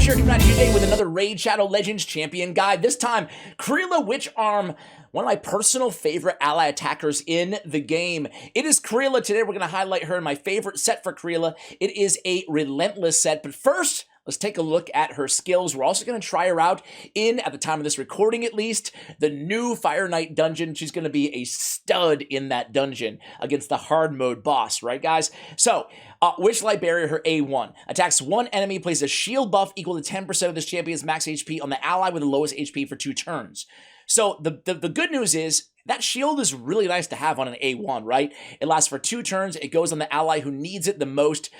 Crash here coming at you today with another Raid Shadow Legends champion guide. This time, Kreela Witch-Arm, one of my personal favorite ally attackers in the game. It is Kreela. Today we're going to highlight her in my favorite set for Kreela. It is a Relentless set, but first, let's take a look at her skills. We're also going to try her out in, at the time of this recording at least, the new Fire Knight dungeon. She's going to be a stud in that dungeon against the hard mode boss, right guys? So, Witchlight Barrier, her A1. Attacks one enemy, places a shield buff equal to 10% of this champion's max HP on the ally with the lowest HP for 2 turns. So the good news is that shield is really nice to have on an A1, right? It lasts for 2 turns. It goes on the ally who needs it the most,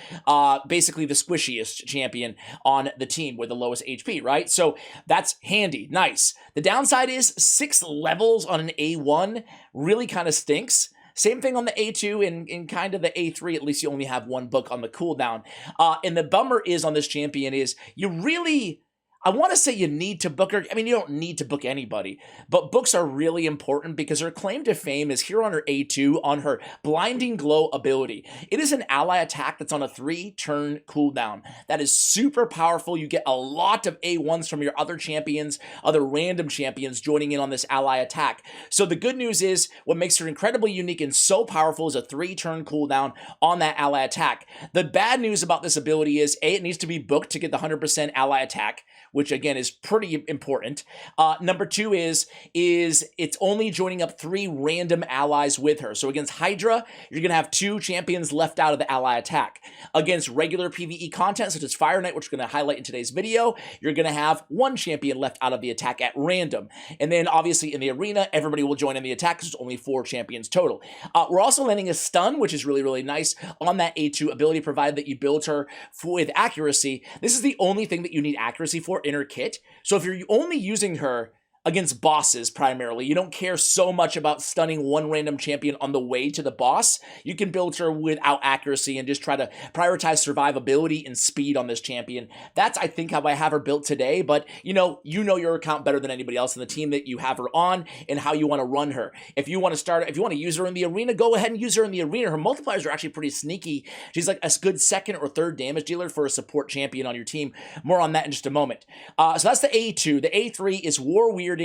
basically the squishiest champion on the team with the lowest HP, right? So that's handy, nice. The downside is 6 levels on an A1 really kind of stinks. Same thing on the A2 and in kind of the A3, at least you only have 1 book on the cooldown. And the bummer is on this champion is you really, I want to say you need to book her. I mean, you don't need to book anybody, but books are really important because her claim to fame is here on her A2 on her Blinding Glow ability. It is an ally attack that's on a 3-turn cooldown. That is super powerful. You get a lot of A1s from your other champions, other random champions joining in on this ally attack. So the good news is what makes her incredibly unique and so powerful is a 3-turn cooldown on that ally attack. The bad news about this ability is A, it needs to be booked to get the 100% ally attack, which again is pretty important. Number 2 is it's only joining up 3 random allies with her. So against Hydra, you're going to have 2 champions left out of the ally attack. Against regular PvE content, such as Fire Knight, which we're going to highlight in today's video, you're going to have 1 champion left out of the attack at random. And then obviously in the arena, everybody will join in the attack because there's only 4 champions total. We're also landing a stun, which is really, really nice on that A2 ability, provided that you build her with accuracy. This is the only thing that you need accuracy for in her kit. So if you're only using her against bosses primarily, you don't care so much about stunning 1 random champion on the way to the boss, you can build her without accuracy and just try to prioritize survivability and speed on this champion. That's, I think, how I have her built today, but you know your account better than anybody else in the team that you have her on and how you want to run her. If you want to use her in the arena, go ahead and use her in the arena. Her multipliers are actually pretty sneaky. She's like a good 2nd or 3rd damage dealer for a support champion on your team. More on that in just a moment. So that's the A2. The A3 is War Weirding,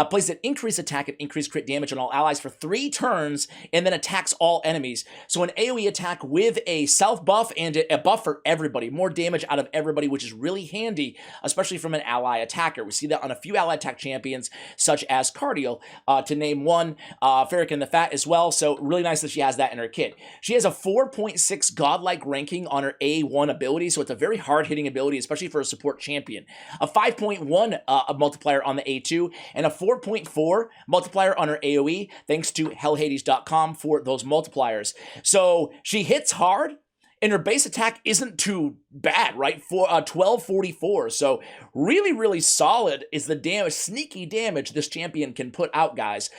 plays an increased attack and increased crit damage on all allies for 3 turns, and then attacks all enemies. So an AoE attack with a self buff and a buff for everybody, more damage out of everybody, which is really handy, especially from an ally attacker. We see that on a few ally attack champions, such as Cardial, to name one, Farrakhan the Fat as well. So really nice that she has that in her kit. She has a 4.6 godlike ranking on her A1 ability, so it's a very hard-hitting ability, especially for a support champion. A 5.1 multiplier on the A2, and a 4.4 multiplier on her AoE, thanks to hellhades.com for those multipliers. So she hits hard, and her base attack isn't too bad, right? For 1244. So really, really solid is the damage, sneaky damage this champion can put out, guys.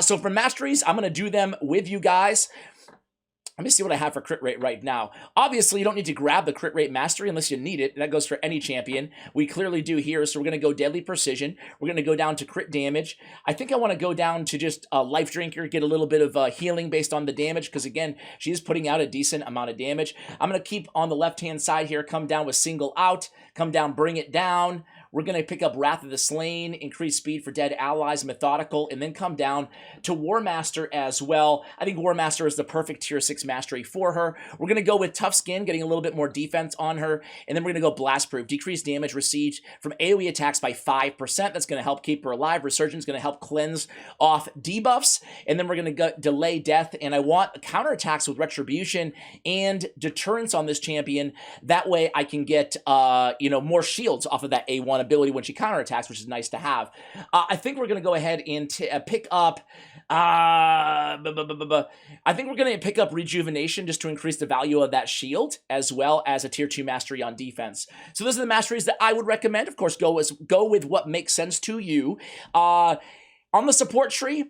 So for Masteries, I'm going to do them with you guys. Let me see what I have for crit rate right now. Obviously, you don't need to grab the crit rate mastery unless you need it. That goes for any champion. We clearly do here, so we're going to go Deadly Precision. We're going to go down to crit damage. I think I want to go down to just Life Drinker, get a little bit of healing based on the damage, because again, she is putting out a decent amount of damage. I'm going to keep on the left-hand side here, come down with Single Out, come down, Bring It Down. We're going to pick up Wrath of the Slain, increase speed for dead allies, Methodical, and then come down to War Master as well. I think War Master is the perfect tier 6 mastery for her. We're going to go with Tough Skin, getting a little bit more defense on her, and then we're going to go Blast Proof, decrease damage received from AoE attacks by 5%. That's going to help keep her alive. Resurgence is going to help cleanse off debuffs, and then we're going to go Delay Death, and I want counterattacks with Retribution and Deterrence on this champion. That way I can get, more shields off of that A1 ability when she counterattacks, which is nice to have. I think we're going to go ahead and pick up I think we're going to pick up Rejuvenation just to increase the value of that shield, as well as a tier 2 mastery on defense. So those are the masteries that I would recommend. Of course, go with what makes sense to you. On the support tree,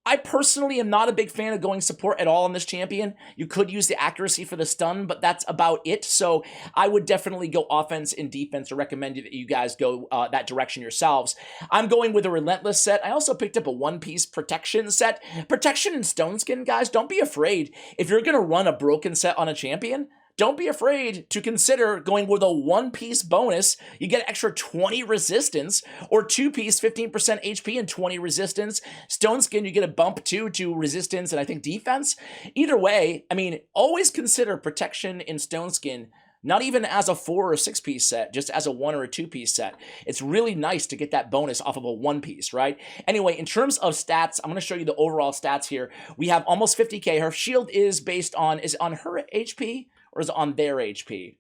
I personally am not a big fan of going support at all on this champion. You could use the accuracy for the stun, but that's about it. So I would definitely go offense and defense, or recommend that you guys go that direction yourselves. I'm going with a Relentless set. I also picked up a one-piece Protection set. Protection and Stone Skin, guys, don't be afraid. If you're going to run a broken set on a champion, don't be afraid to consider going with a 1-piece bonus. You get extra 20 resistance, or 2-piece 15% HP and 20 resistance. Stone Skin, you get a bump too to resistance and I think defense. Either way, I mean, always consider protection in Stone Skin, not even as a 4 or 6-piece set, just as a 1 or a 2-piece set. It's really nice to get that bonus off of a 1-piece, right? Anyway, in terms of stats, I'm going to show you the overall stats here. We have almost 50k. Her shield is based on, is it on her HP or is it on their HP?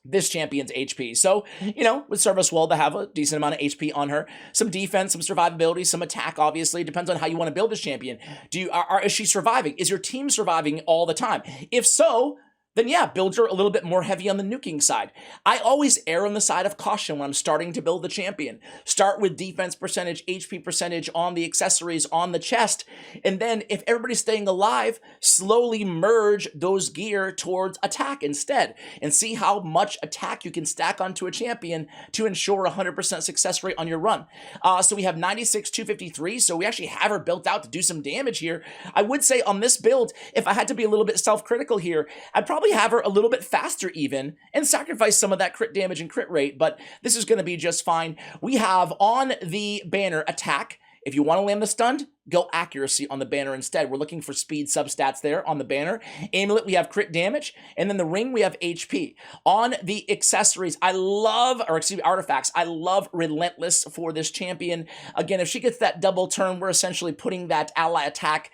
This champion's HP. So, you know, would serve us well to have a decent amount of HP on her. Some defense, some survivability, some attack, obviously. Depends on how you want to build this champion. Is she surviving? Is your team surviving all the time? If so, then yeah, build her a little bit more heavy on the nuking side. I always err on the side of caution when I'm starting to build the champion. Start with defense percentage, HP percentage on the accessories, on the chest, and then if everybody's staying alive, slowly merge those gear towards attack instead, and see how much attack you can stack onto a champion to ensure 100% success rate on your run. So we have 96, 253, so we actually have her built out to do some damage here. I would say on this build, if I had to be a little bit self-critical here, I'd probably have her a little bit faster even and sacrifice some of that crit damage and crit rate, but this is going to be just fine. We have on the banner attack. If you want to land the stunned, go accuracy on the banner instead. We're looking for speed substats there on the banner. Amulet, we have crit damage, and then the ring, we have HP. On the accessories, artifacts, I love Relentless for this champion. Again, if she gets that double turn, we're essentially putting that ally attack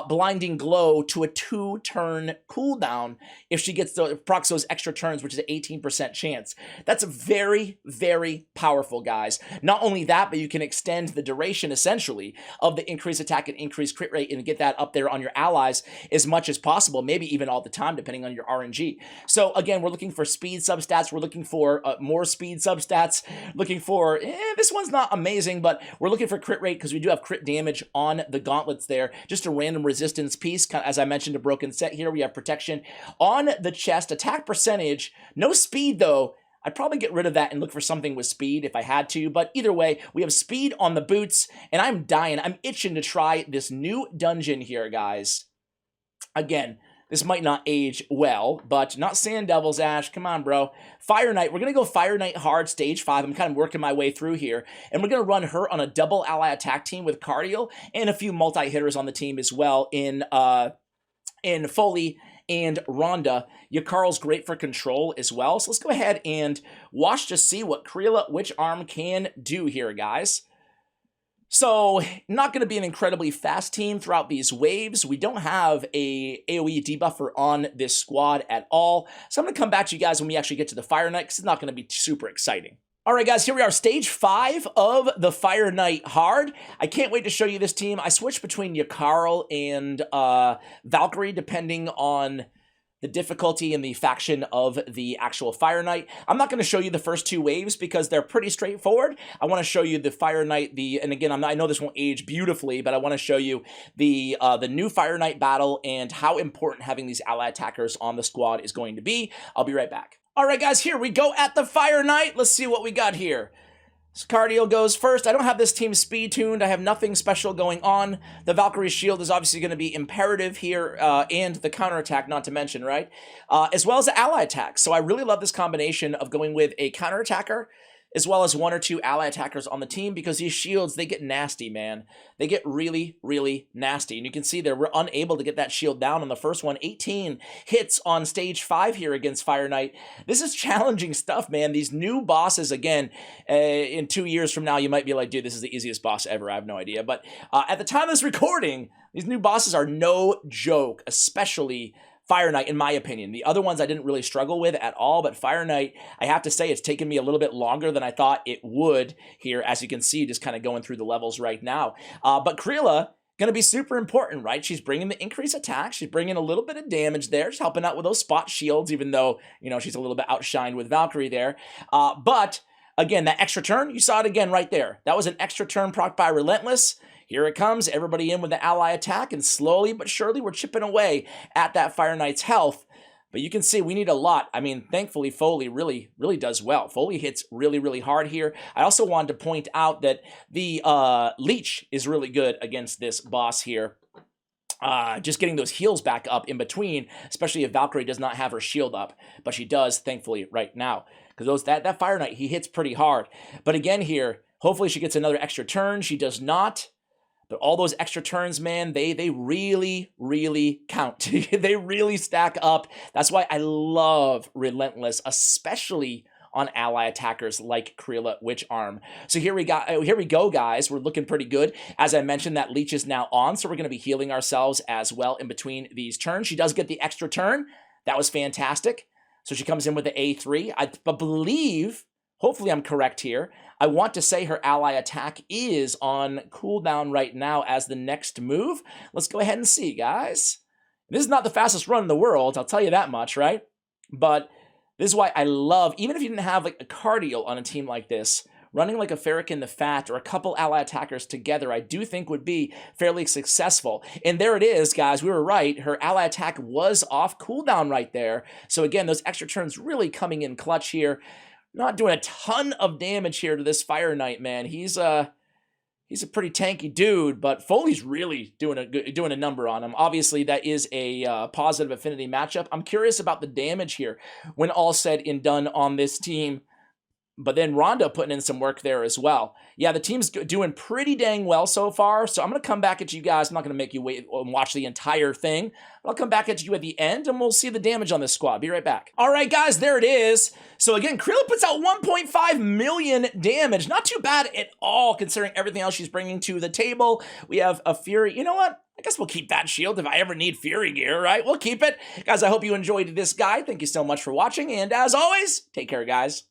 blinding glow to a 2-turn cooldown if she gets procs those extra turns, which is an 18% chance. That's very, very powerful, guys. Not only that, but you can extend the duration essentially of the increased attack and increased crit rate and get that up there on your allies as much as possible, maybe even all the time depending on your RNG. So again, we're looking for speed substats, we're looking for more speed substats, looking for, this one's not amazing, but we're looking for crit rate because we do have crit damage on the gauntlets there. Just a random resistance piece, kind of, as I mentioned, a broken set here. We have protection on the chest, attack percentage, no speed though. I'd probably get rid of that and look for something with speed if I had to, but either way, we have speed on the boots, and I'm dying. I'm itching to try this new dungeon here, guys. Again, this might not age well, but not Sand Devils, Ash. Come on, bro. Fire Knight. We're going to go Fire Knight hard, stage 5. I'm kind of working my way through here, and we're going to run her on a double ally attack team with Cardial and a few multi-hitters on the team as well in Foley and Rhonda. Yakarl's great for control as well. So let's go ahead and watch to see what Kreela Witch-Arm can do here, guys. So, not going to be an incredibly fast team throughout these waves. We don't have a AoE debuffer on this squad at all. So I'm going to come back to you guys when we actually get to the Fire Knight, because it's not going to be super exciting. Alright guys, here we are, stage 5 of the Fire Knight hard. I can't wait to show you this team. I switched between Yakarl and Valkyrie depending on the difficulty and the faction of the actual Fire Knight. I'm not going to show you the first 2 waves because they're pretty straightforward. I want to show you the Fire Knight, and again, I know this won't age beautifully, but I want to show you the new Fire Knight battle and how important having these ally attackers on the squad is going to be. I'll be right back. All right, guys, here we go at the Fire Knight. Let's see what we got here. Cardio goes first. I don't have this team speed tuned. I have nothing special going on. The Valkyrie shield is obviously going to be imperative here, and the counterattack, not to mention, right? As well as the ally attack. So I really love this combination of going with a counterattacker as well as 1 or 2 ally attackers on the team, because these shields, they get nasty, man. They get really, really nasty. And you can see there, we're unable to get that shield down on the first one. 18 hits on stage 5 here against Fire Knight. This is challenging stuff, man. These new bosses, again, in 2 years from now, you might be like, dude, this is the easiest boss ever. I have no idea. But at the time of this recording, these new bosses are no joke, especially Fire Knight, in my opinion. The other ones I didn't really struggle with at all, but Fire Knight, I have to say, it's taken me a little bit longer than I thought it would here, as you can see, just kind of going through the levels right now. But Krilla, going to be super important, right? She's bringing the increased attack. She's bringing a little bit of damage there. She's helping out with those spot shields, even though, you know, she's a little bit outshined with Valkyrie there. But, again, that extra turn, you saw it again right there. That was an extra turn proc by Relentless. Here it comes, everybody in with the ally attack, and slowly but surely we're chipping away at that Fire Knight's health. But you can see we need a lot. I mean, thankfully Foley really does well. Foley hits really hard here. I also wanted to point out that the Leech is really good against this boss here. just getting those heals back up in between, especially if Valkyrie does not have her shield up, but she does, thankfully, right now. Because that Fire Knight, he hits pretty hard. But again here, hopefully she gets another extra turn. She does not. But all those extra turns, man, they really, really count. They really stack up. That's why I love Relentless, especially on ally attackers like Kreela Witch-Arm. So here we go, guys. We're looking pretty good. As I mentioned, that leech is now on, so we're going to be healing ourselves as well in between these turns. She does get the extra turn. That was fantastic. So she comes in with the A3. I believe, hopefully I'm correct here, I want to say her ally attack is on cooldown right now as the next move. Let's go ahead and see, guys. This is not the fastest run in the world, I'll tell you that much, right? But this is why I love, even if you didn't have like a cardio on a team like this, running like a Ferrican the Fat or a couple ally attackers together, I do think would be fairly successful. And there it is, guys. We were right. Her ally attack was off cooldown right there. So again, those extra turns really coming in clutch here. Not doing a ton of damage here to this Fire Knight, man. He's a pretty tanky dude, but Foley's really doing a number on him. Obviously, that is a positive affinity matchup. I'm curious about the damage here when all said and done on this team. But then Rondo putting in some work there as well. Yeah, the team's doing pretty dang well so far. So I'm going to come back at you guys. I'm not going to make you wait and watch the entire thing. But I'll come back at you at the end, and we'll see the damage on this squad. Be right back. All right, guys, there it is. So again, Krilla puts out 1.5 million damage. Not too bad at all, considering everything else she's bringing to the table. We have a Fury. You know what? I guess we'll keep that shield if I ever need Fury gear, right? We'll keep it. Guys, I hope you enjoyed this guide. Thank you so much for watching. And as always, take care, guys.